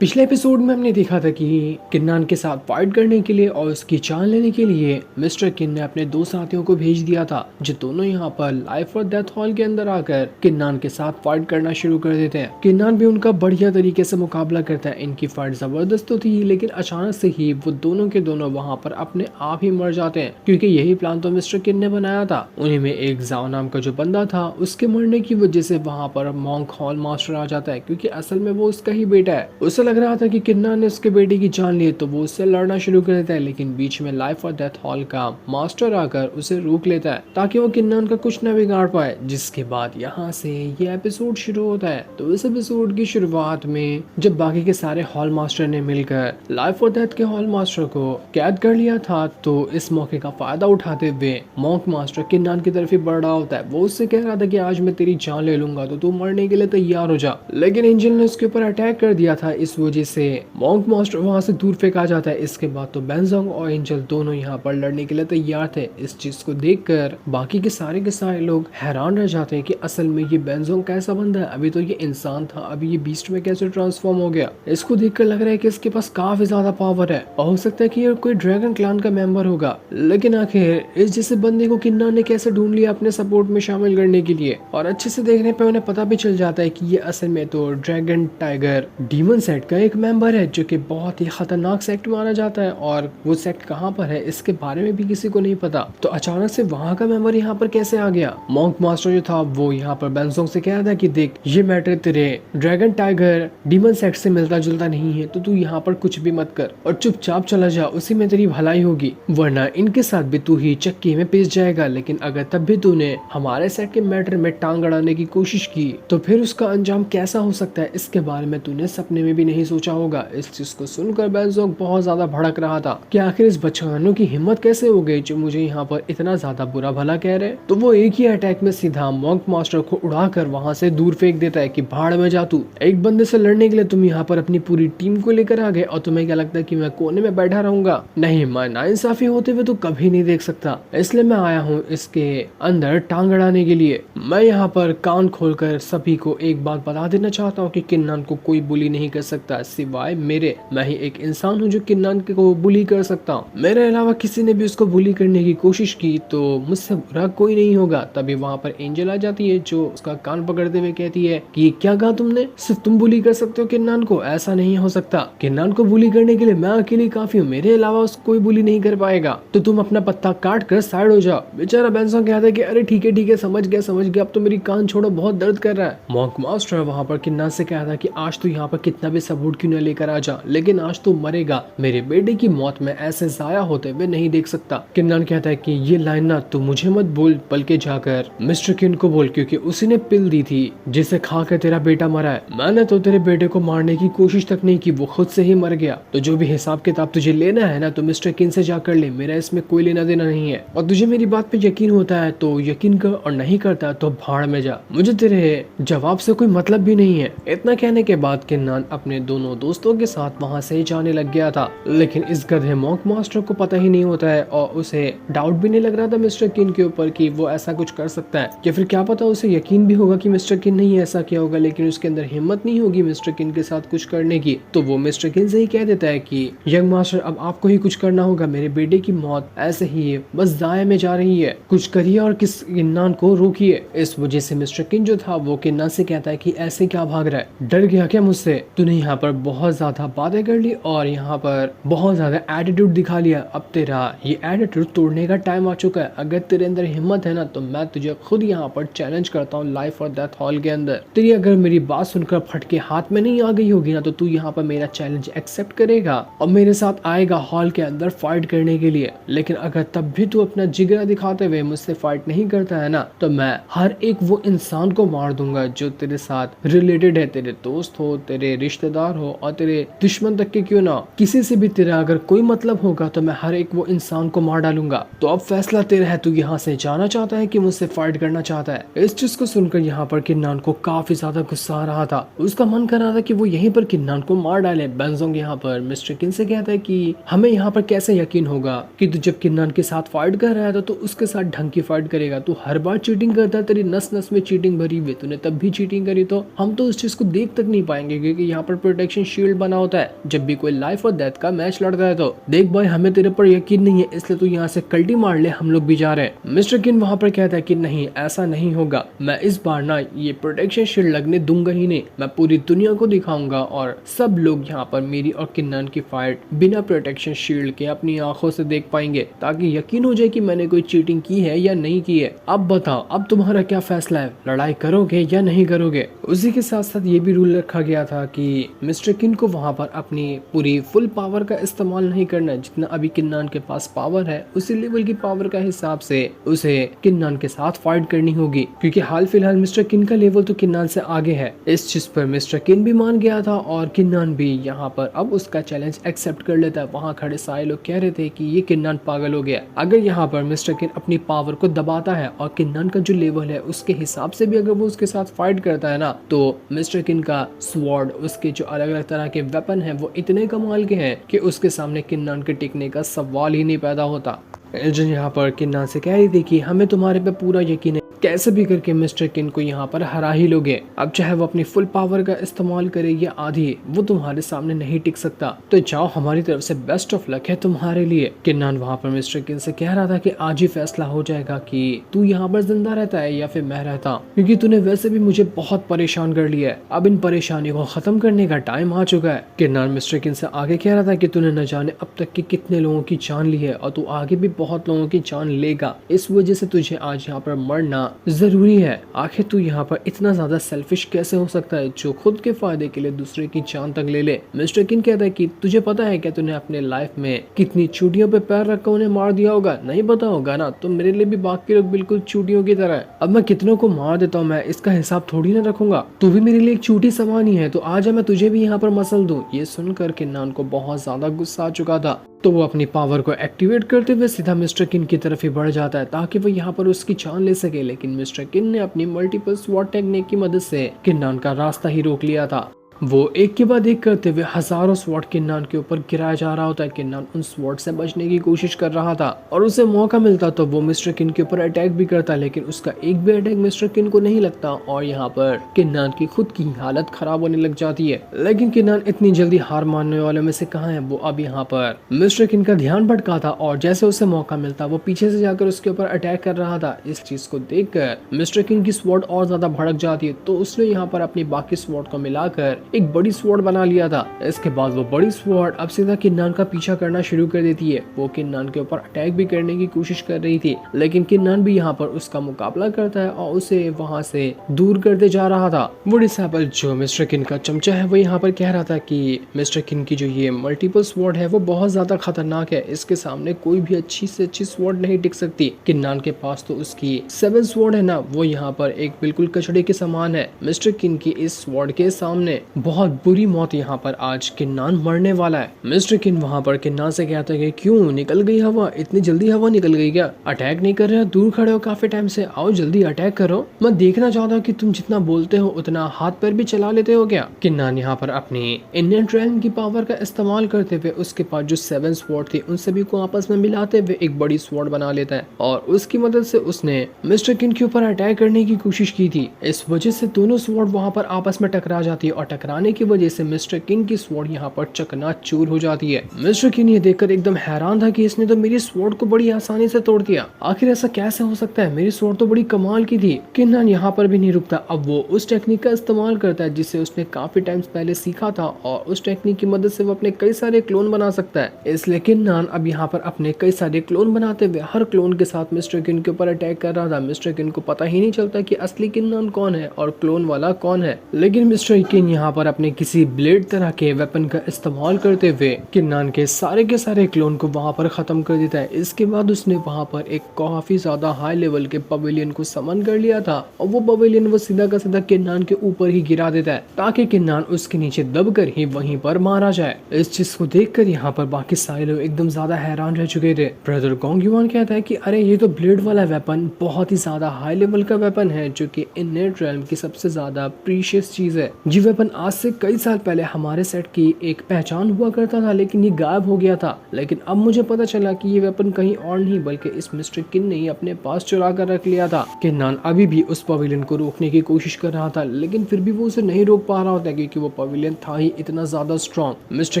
पिछले एपिसोड में हमने देखा था कि किन्नान के साथ फाइट करने के लिए और उसकी जान लेने के लिए मिस्टर किन ने अपने दो साथियों को भेज दिया था, जो दोनों यहाँ पर लाइफ और डेथ हॉल के अंदर आकर किन्नान के साथ फाइट करना शुरू कर देते हैं। किन्नान भी उनका बढ़िया तरीके से मुकाबला करता है। इनकी फाइट जबरदस्त तो थी, लेकिन अचानक से ही वो दोनों के दोनों वहाँ पर अपने आप ही मर जाते हैं, क्योंकि यही प्लान तो मिस्टर किन ने बनाया था। उन्हीं में एक जाओ नाम का जो बंदा था, उसके मरने की वजह से वहाँ पर मॉन्क हॉल मास्टर आ जाता है, क्योंकि असल में वो उसका ही बेटा है। उसे लग रहा था कि किन्नान ने उसके बेटे की जान ली, तो वो उससे लड़ना शुरू कर देता है, लेकिन बीच में लाइफ और डेथ हॉल का मास्टर आकर उसे रोक लेता है ताकि वो किन्नान का कुछ न बिगाड़ पाए। जिसके बाद यहाँ से ये एपिसोड शुरू होता है। तो इस एपिसोड की शुरुआत में जब बाकी के सारे हॉल मास्टर ने मिलकर लाइफ और डेथ के हॉल मास्टर को कैद कर लिया था, तो इस मौके का फायदा उठाते हुए मॉन्क मास्टर किन्नान की तरफ ही बढ़ रहा होता है। वो उससे कह रहा था कि आज मैं तेरी जान ले लूंगा, तो तू मरने के लिए तैयार हो जा। लेकिन एंजल ने उसके ऊपर अटैक कर दिया था, इस वजह से मॉन्क मास्टर वहां से दूर फेंका जाता है। इसके बाद तो बेनजोंग और एंजल दोनों यहाँ पर लड़ने के लिए तैयार थे। इस चीज को देखकर बाकी के सारे लोग हैरान रह जाते हैं कि असल में ये बेनजोंग कैसा बंदा है। अभी तो ये इंसान था, अभी ये बीस्ट में कैसे ट्रांसफॉर्म हो गया। इसको देखकर लग रहा है कि इसके पास काफी ज्यादा पावर है और हो सकता है कि ये कोई ड्रैगन क्लान का मेंबर होगा। लेकिन आखिर इस जैसे बंदे को किन्नान ने कैसे ढूंढ लिया अपने सपोर्ट में शामिल करने के लिए, और अच्छे से देखने पे उन्हें पता भी चल जाता है कि ये असल में तो ड्रैगन टाइगर डीमन सेट का एक मेंबर है, जो कि बहुत ही खतरनाक सेक्ट माना जाता है। और वो सेक्ट कहाँ पर है इसके बारे में भी किसी को नहीं पता। तो अचानक से वहाँ का मेंबर यहाँ पर कैसे आ गया। मॉन्क मास्टर जो था वो यहाँ पर बेनजोंग से कह रहा था कि देख, ये मैटर तेरे ड्रैगन टाइगर डीमन सेक्ट से मिलता जुलता नहीं है, तो तू यहाँ पर कुछ भी मत कर और चुपचाप चला जा, उसी में तेरी भलाई होगी, वरना इनके साथ भी तू ही चक्की में पिस जाएगा। लेकिन अगर तब भी तूने हमारे सेट के मैटर में टांग अड़ाने की कोशिश की, तो फिर उसका अंजाम कैसा हो सकता है, इसके बारे में तूने सपने में भी नहीं सोचा होगा। इस चीज को सुनकर बेनजोंग बहुत ज्यादा भड़क रहा था कि आखिर इस बच्चानों की हिम्मत कैसे हो गई जो मुझे यहाँ पर इतना ज्यादा बुरा भला कह रहे। तो वो एक ही अटैक में सीधा मॉन्क मास्टर को उड़ाकर वहां से दूर फेंक देता है कि भाड़ में जा तू। एक बंदे से लड़ने के लिए तुम यहाँ पर अपनी पूरी टीम को लेकर आ गए और तुम्हें क्या लगता है कि मैं कोने में बैठा रहूंगा? नहीं, मैं नाइंसाफी होते हुए तो कभी नहीं देख सकता, इसलिए मैं आया हूँ इसके अंदर टांग अड़ाने के लिए। मैं यहाँ पर कान खोलकर सभी को एक बात बता देना चाहता हूँ कि किन्नान को कोई बुली नहीं कर सकता सिवाय मेरे। मैं ही एक इंसान हूँ जो किन्नान को बुली कर सकता हूँ। मेरे अलावा किसी ने भी उसको बुली करने की कोशिश की तो मुझसे बुरा कोई नहीं होगा। तभी वहाँ पर एंजल आ जाती है, जो उसका कान पकड़ते हुए कहती है कि क्या कहा तुमने? सिर्फ तुम बुली कर सकते हो किन्नान को? ऐसा नहीं हो सकता। किन्नान को बुली करने के लिए मैं अकेली काफी हूँ, मेरे अलावा उसको कोई बुली नहीं कर पाएगा। तो तुम अपना पत्ता काट कर साइड हो जाओ। बेचारा बेनजोंग कहता है कि अरे ठीक है समझ गया, अब तो मेरी कान छोड़ो, बहुत दर्द कर रहा है। मॉन्क मास्टर वहाँ पर किन्नान से कहता है कि आज तो यहाँ पर कितना भी सबूत क्यों न लेकर आ जा, लेकिन आज तो मरेगा। मेरे बेटे की मौत में ऐसे जाया होते हुए नहीं देख सकता। किन्नान कहता है कि ये लाइन ना तू मुझे मत बोल, बल्कि जाकर मिस्टर किन को बोल, क्योंकि उसी ने पिल दी थी जिसे खाकर तेरा बेटा मरा है। मैंने तो तेरे बेटे को मारने की कोशिश तक नहीं की, वो खुद से ही मर गया। तो जो भी हिसाब किताब तुझे लेना है ना, तो मिस्टर किन से जाकर ले, मेरा इसमें कोई लेना देना नहीं है। और तुझे मेरी बात पे यकीन होता है तो यकीन कर, और नहीं करता तो भाड़ में जा, मुझे तेरे जवाब से कोई मतलब भी नहीं है। इतना कहने के बाद किन्नान अपने दोनों दोस्तों के साथ वहाँ से जाने लग गया था। लेकिन इस गधे मॉन्क मास्टर को पता ही नहीं होता है और उसे डाउट भी नहीं लग रहा था मिस्टर किन के ऊपर कि वो ऐसा कुछ कर सकता है, या फिर क्या पता उसे यकीन भी होगा कि मिस्टर किन ने ऐसा किया होगा, लेकिन उसके अंदर हिम्मत नहीं होगी मिस्टर किन के साथ कुछ करने की। तो वो मिस्टर किन से ही कह देता है कि यंग मास्टर, अब आपको ही कुछ करना होगा, मेरे बेटे की मौत ऐसे ही बस जाया में जा रही है, कुछ करिए और किन्नान को रोकिए। इस वजह से मिस्टर किन जो था वो किन्नान से कहता है कि ऐसे क्या भाग रहा है, डर गया क्या मुझसे? तूने यहाँ पर बहुत ज्यादा बातें कर ली और यहाँ पर बहुत ज्यादा एटीट्यूड दिखा लिया, अब तेरा ये एटीट्यूड तोड़ने का टाइम आ चुका है। अगर तेरे अंदर हिम्मत है ना, तो मैं तुझे खुद यहाँ पर चैलेंज करता हूँ लाइफ और डेथ हॉल के अंदर। तेरी अगर मेरी बात सुनकर फटके हाथ में नहीं आ गई होगी ना, तो तू यहाँ पर मेरा चैलेंज एक्सेप्ट करेगा और मेरे साथ आएगा हॉल के अंदर फाइट करने के लिए। लेकिन अगर तब भी तू अपना जिगरा दिखाते हुए मुझसे फाइट नहीं करता है ना, तो मैं हर एक वो इंसान को मार दूंगा जो तेरे साथ रिलेटेड है, तेरे दोस्त हो, तेरे रिश्तेदार हो और तेरे दुश्मन तक के क्यों ना, किसी से भी तेरा अगर कोई मतलब होगा तो मैं हर एक वो इंसान को मार डालूंगा। तो अब फैसला तेरा है, तू यहाँ से जाना चाहता है कि मुझसे फाइट करना चाहता है? इस चीज को सुनकर यहाँ पर किन्नान को काफी ज्यादा गुस्सा आ रहा था। उसका मन कर रहा था कि वो यहीं पर किन्नान को मार डाले। बेनजोंग यहाँ पर मिस्टर किन से कहता है कि हमें यहाँ पर कैसे यकीन होगा कि तू जब किन्नान के साथ फाइट कर रहा है तो उसके साथ ढंग की फाइट करेगा। तू हर बार चीटिंग करता है, तेरी नस नस में चीटिंग भरी हुई, तूने तब भी चीटिंग करी, तो हम तो उस चीज को देख तक नहीं पाएंगे, क्योंकि यहाँ पर प्रोटेक्शन शील्ड बना होता है जब भी कोई लाइफ और डेथ का मैच लड़ता है। तो देख भाई, हमें तेरे पर यकीन नहीं है, इसलिए तू यहाँ से कल्टी मार ले, हम लोग भी जा रहे हैं। मिस्टर किन वहाँ पर कहता है कि नहीं, ऐसा नहीं होगा, मैं इस बार ना ये प्रोटेक्शन शील्ड लगने दूंगा ही नहीं, मैं पूरी दुनिया को दिखाऊंगा और सब लोग यहाँ पर मेरी और किन्नान की फाइट बिना प्रोटेक्शन शील्ड के अपनी आंखों से देख पाएंगे, ताकि यकीन हो जाए कि मैंने कोई चीटिंग की है या नहीं की है। अब बताओ, अब तुम्हारा क्या फैसला है, लड़ाई करोगे या नहीं करोगे? उसी के साथ साथ ये भी रूल रखा गया था कि मिस्टर किन को वहाँ पर अपनी पूरी फुल पावर का इस्तेमाल नहीं करना है। जितना अभी किन्नान के पास पावर है, उसी लेवल की पावर का हिसाब से उसे किन्नान के साथ फाइट करनी होगी, क्योंकि हाल फिलहाल मिस्टर किन का लेवल तो किन्नान से आगे है। इस चीज पर मिस्टर किन भी मान गया था और किन्नान भी यहाँ पर अब उसका चैलेंज एक्सेप्ट कर लेता है। वहाँ खड़े सारे लोग कह रहे थे कि ये किन्नान पागल हो गया। अगर यहाँ पर मिस्टर किन अपनी पावर को दबाता है और किन्नान का जो लेवल है उसके हिसाब से भी अगर वो उसके साथ फाइट करता है ना, तो मिस्टर किन का स्वॉर्ड, उसके जो अलग अलग तरह के वेपन है वो इतने कमाल के हैं कि उसके सामने किन्नान के टिकने का सवाल ही नहीं पैदा होता। एजेंट यहाँ पर किन्नान से कह रही थी कि हमें तुम्हारे पे पूरा यकीन है, कैसे भी करके मिस्टर किन को यहाँ पर हरा ही लोगे। अब चाहे वो अपनी फुल पावर का इस्तेमाल करे या आधी, वो तुम्हारे सामने नहीं टिक सकता। तो जाओ, हमारी तरफ से बेस्ट ऑफ लक है तुम्हारे लिए। किन्नान वहाँ पर मिस्टर किन से कह रहा था कि आज ही फैसला हो जाएगा कि तू यहाँ पर जिंदा रहता है या फिर मैं रहता, क्योंकि तूने वैसे भी मुझे बहुत परेशान कर लिया है। अब इन परेशानियों को खत्म करने का टाइम आ चुका है। किन्नान मिस्टर किन से आगे कह रहा था कि तूने न जाने अब तक की कितने लोगों की जान ली है और तू आगे भी बहुत लोगों की जान लेगा। इस वजह से तुझे आज यहाँ पर मरना जरूरी है। आखिर तू यहाँ पर इतना ज्यादा सेल्फिश कैसे हो सकता है, जो खुद के फायदे के लिए दूसरे की जान तक ले ले। मिस्टर किन कहता है कि तुझे पता है क्या, तूने अपने लाइफ में कितनी चूटियों पे पैर रखकर उन्हें मार दिया होगा? नहीं पता होगा ना, तो मेरे लिए भी बाकी लोग बिल्कुल चूटियों की तरह है। अब मैं कितनों को मार देता हूँ, मैं इसका हिसाब थोड़ी ना रखूंगा। तू भी मेरे लिए एक चूटी समान ही है, तो आजा मैं तुझे भी यहाँ पर मसल दूं। ये सुनकर किन्नान को बहुत ज्यादा गुस्सा आ चुका था, तो वो अपनी पावर को एक्टिवेट करते हुए सीधा मिस्टर किन की तरफ ही बढ़ जाता है ताकि वो यहाँ पर उसकी जान ले सके। लेकिन मिस्टर किन ने अपनी मल्टीपल स्वॉट टेक्निक की मदद से किन्नान का रास्ता ही रोक लिया था। वो एक के बाद एक करते हुए हजारों स्वॉट किन्नान के ऊपर गिराया जा रहा होता है। किन्नान उन स्वॉट से बचने की कोशिश कर रहा था और उसे मौका मिलता तो वो मिस्टर किन के ऊपर अटैक भी करता, लेकिन उसका एक भी अटैक मिस्टर किन को नहीं लगता और यहाँ पर किन्नान की खुद की हालत खराब होने लग जाती है। लेकिन किन्नान इतनी जल्दी हार मानने वालों में से कहाँ है। वो अब यहाँ पर मिस्टर किन का ध्यान भटका था और जैसे उसे मौका मिलता वो पीछे से जाकर उसके ऊपर अटैक कर रहा था। इस चीज को देखकर मिस्टर किन की स्वॉट और ज्यादा भड़क जाती है, तो उसने यहाँ पर अपनी बाकी स्वॉट को मिलाकर एक बड़ी स्वॉर्ड बना लिया था। इसके बाद वो बड़ी स्वॉर्ड अब सीधा किन्नान का पीछा करना शुरू कर देती है। वो किन्नान के ऊपर अटैक भी करने की कोशिश कर रही थी, लेकिन किन्नान भी यहाँ पर उसका मुकाबला करता है और उसे वहाँ से दूर करते जा रहा था। वो डिसेबल जो मिस्टर किन का चमचा है वो यहाँ पर कह रहा था कि मिस्टर किन की जो ये मल्टीपल स्वॉर्ड है वो बहुत ज्यादा खतरनाक है, इसके सामने कोई भी अच्छी से अच्छी स्वॉर्ड नहीं टिक सकती। किन्नान के पास तो उसकी 7 स्वॉर्ड है ना, वो यहाँ पर एक बिल्कुल कचड़े के समान है। मिस्टर किन की इस स्वॉर्ड के सामने बहुत बुरी मौत यहाँ पर आज किन्नान मरने वाला है। मिस्टर किन वहाँ पर किन्नान से कहता है कि क्यों निकल गई हवा, इतनी जल्दी हवा निकल गई क्या? अटैक नहीं कर रहे हो, दूर खड़े हो काफी टाइम से, आओ जल्दी अटैक करो। मैं देखना चाहता हूँ कि तुम जितना बोलते हो उतना हाथ पैर भी चला लेते हो क्या? किन्नान यहाँ पर अपनी इंडियन ट्रेन की पावर का इस्तेमाल करते हुए उसके पास जो 7 स्वॉर्ड थी उन सभी को आपस में मिलाते हुए एक बड़ी स्वॉर्ड बना लेता है और उसकी मदद से उसने मिस्टर किन के ऊपर अटैक करने की कोशिश की थी। इस वजह से दोनों स्वॉर्ड वहाँ पर आपस में टकरा जाती है और टकराने की वजह से मिस्टर किन की स्वॉर्ड यहाँ पर चकनाचूर हो जाती है। मिस्टर किन ये देखकर एकदम हैरान था कि इसने तो मेरी स्वॉर्ड को बड़ी आसानी से तोड़ दिया, आखिर ऐसा कैसे हो सकता है, मेरी स्वॉर्ड तो बड़ी कमाल की थी। किन्नान यहाँ पर भी नहीं रुकता, अब वो उस टेक्निक का इस्तेमाल करता है जिसे उसने काफी टाइम्स पहले सीखा था और उस टेक्निक की मदद से वो अपने कई सारे क्लोन बना सकता है। इसलिए किन्नान अब यहाँ पर अपने कई सारे क्लोन बनाते हुए हर क्लोन के साथ मिस्टर किन के ऊपर अटैक कर रहा था। मिस्टर किन को पता ही नहीं चलता कि असली किन्नान कौन है और क्लोन वाला कौन है, लेकिन मिस्टर किन यहाँ पर अपने किसी ब्लेड तरह के वेपन का इस्तेमाल करते हुए किन्नान के सारे क्लोन को वहां पर खत्म कर देता है। इसके बाद उसने वहां पर एक काफी ज्यादा हाई लेवल के पवेलियन को समन कर लिया था और वो पवेलियन वो सीधा का सीधा किन्नान के ऊपर ही गिरा देता है ताकि किन्नान उसके नीचे दबकर ही वहीं पर मारा जाए। इस चीज को देखकर यहाँ पर बाकी सारे लोग एकदम ज्यादा हैरान रह चुके थे। ब्रदर गोंग युआन कहता है कि अरे ये तो ब्लेड वाला वेपन बहुत ही ज्यादा हाई लेवल का वेपन है जो कि इन नेट रेल्म की सबसे ज्यादा प्रीशियस चीज है। ये वेपन आज से कई साल पहले हमारे सेट की एक पहचान हुआ करता था, लेकिन ये गायब हो गया था। लेकिन अब मुझे पता चला कि ये वेपन कहीं और नहीं बल्कि इस मिस्टर किन ने ही अपने पास चुरा कर रख लिया था। किन्नान अभी भी उस पवेलियन को रोकने की कोशिश कर रहा था, लेकिन फिर भी वो उसे नहीं रोक पा रहा होता क्योंकि वो पवेलियन था ही इतना ज्यादा स्ट्रॉन्ग। मिस्टर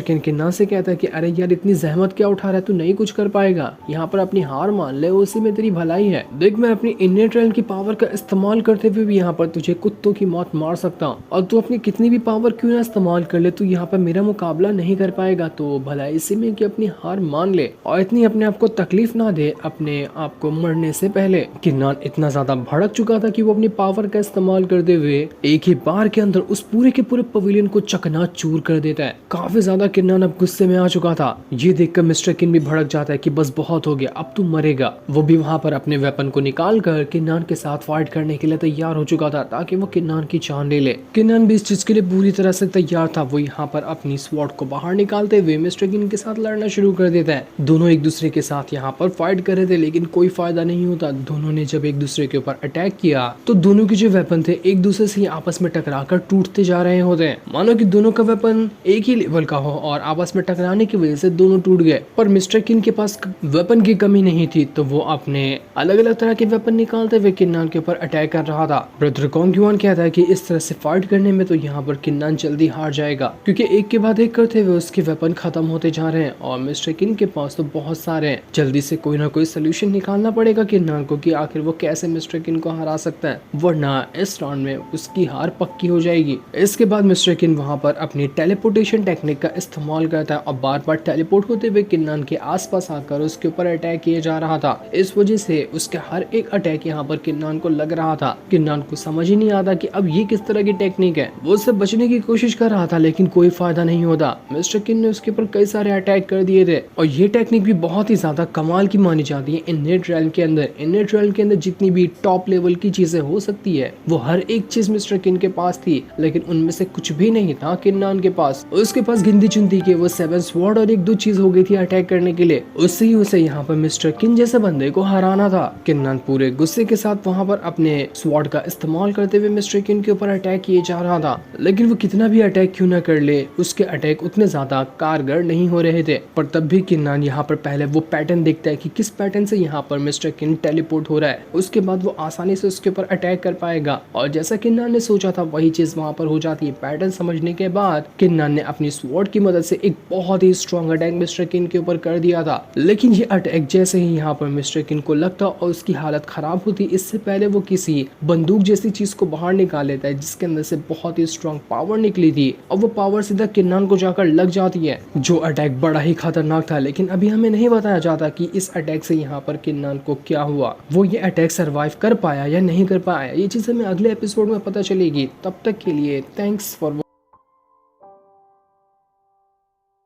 किन किन्नान से कहता है कि अरे यार, इतनी जहमत क्या उठा रहा है, तू नहीं कुछ कर पाएगा, यहाँ पर अपनी हार मान ले, उसी में तेरी भलाई है। देख, मैं अपनी इनर ट्रेल की पावर का इस्तेमाल करते हुए भी यहाँ पर तुझे कुत्तों की मौत मार सकता हूँ, और तू अपनी कितनी भी पावर क्यों ना इस्तेमाल कर ले, तू यहाँ पर मेरा मुकाबला नहीं कर पाएगा। तो भला इसी में कि अपनी हार मान ले और इतनी अपने आप को तकलीफ ना दे अपने आप को मरने से पहले। किन्नान इतना ज्यादा भड़क चुका था कि वो अपनी पावर का इस्तेमाल करते हुए एक ही बार के अंदर उस पूरे के पूरे पवेलियन को चकनाचूर कर देता है। काफी ज्यादा किन्नान अब गुस्से में आ चुका था। ये देखकर मिस्टर किन भी भड़क जाता है कि बस बहुत हो गया, अब तू मरेगा। वो भी वहां पर अपने वेपन को निकाल कर किन्नान के साथ फाइट करने के लिए तैयार हो चुका था ताकि वो किन्नान की जान ले ले। किन्नान भी इस चीज के लिए पूरी तरह से तैयार था। वो यहाँ पर अपनी स्वॉर्ड को बाहर निकालते हुए मिस्टर किन के साथ लड़ना शुरू कर देता है। दोनों एक दूसरे के साथ यहाँ पर फाइट कर रहे थे, लेकिन कोई फायदा नहीं होता। दोनों ने जब एक दूसरे के ऊपर अटैक किया तो दोनों के जो वेपन थे एक दूसरे से आपस में टकराकर टूटते जा रहे होते हैं, मानो कि दोनों का वेपन एक ही लेवल का हो और आपस में टकराने की वजह से दोनों टूट गए। पर मिस्टर किन के पास वेपन की कमी नहीं थी, तो वो अपने अलग अलग तरह के वेपन निकालते हुए किन्नान के ऊपर अटैक कर रहा था। ब्रदर कॉन्ग युआन कहता है कि इस तरह से फाइट करने में तो यहाँ पर किन्नान जल्दी हार जाएगा, क्योंकि एक के बाद एक करते हुए उसके वेपन खत्म होते जा रहे हैं और मिस्टर किन के पास तो बहुत सारे हैं। जल्दी से कोई ना कोई सोल्यूशन निकालना पड़ेगा किन्नान को कि आखिर वो कैसे मिस्टर किन को हरा सकता है, वरना इस राउंड में उसकी हार पक्की हो जाएगी। इसके बाद मिस्टर किन वहां पर अपनी टेलीपोर्टेशन टेक्निक का इस्तेमाल करता है और बार बार टेलीपोर्ट होते हुए किन्नान के आसपास आकर उसके ऊपर अटैक किया जा रहा था। इस वजह से उसके हर एक अटैक यहाँ पर किन्नान को लग रहा था। किन्नान को समझ ही नहीं आता कि अब ये किस तरह की टेक्निक है। वो उससे बचने की कोशिश कर रहा था, लेकिन कोई फायदा नहीं होता। मिस्टर किन ने उसके ऊपर कई सारे अटैक कर दिए थे और ये टेक्निक भी बहुत ही ज्यादा कमाल की मानी जाती है इननेट रियल्म के अंदर। इननेट रियल्म के अंदर जितनी भी टॉप लेवल की चीजें हो सकती है, वो हर एक चीज मिस्टर किन के पास थी, लेकिन उनमें से कुछ भी नहीं था किन्नान के पास। उसके पास गिनती चुनती के वो 7 स्वॉर्ड और 1-2 चीज हो गई थी अटैक करने के लिए। उससे ही उसे यहाँ पर मिस्टर किन जैसे बंदे को हराना था। किन्नान पूरे गुस्से के साथ वहाँ पर अपने स्वॉर्ड का इस्तेमाल करते हुए मिस्टर किन के ऊपर अटैक किए जा रहा था, लेकिन वो कितना भी अटैक क्यों न कर ले, उसके अटैक उतने ज्यादा कारगर नहीं हो रहे थे। पर तब भी किन्नान यहाँ पर पहले वो पैटर्न देखता है कि किस पैटर्न से यहाँ पर मिस्टर किन टेलीपोर्ट हो रहा है, उसके बाद वो आसानी से उसके ऊपर अटैक कर पाएगा। और जैसा किन्नान ने सोचा था वही चीज वहाँ पर हो जाती है। पैटर्न समझने के बाद किन्नान ने अपनी स्वॉर्ड की मदद से एक बहुत ही स्ट्रॉन्ग अटैक मिस्टर किन के ऊपर कर दिया था, लेकिन ये अटैक जैसे ही यहाँ पर मिस्टर किन को लगता और उसकी हालत खराब होती, इससे पहले वो किसी बंदूक जैसी चीज को बाहर निकाल लेता है जिसके अंदर से बहुत ही स्ट्रॉन्ग पावर निकली थी और वो पावर सीधा किन्नान को जाकर लग जाती है। जो अटैक बड़ा ही खतरनाक था, लेकिन अभी हमें नहीं बताया जाता कि इस अटैक से यहाँ पर किन्नान को क्या हुआ, वो ये अटैक सरवाइव कर पाया या नहीं कर पाया। ये चीज हमें अगले एपिसोड में पता चलेगी। तब तक के लिए थैंक्स फॉर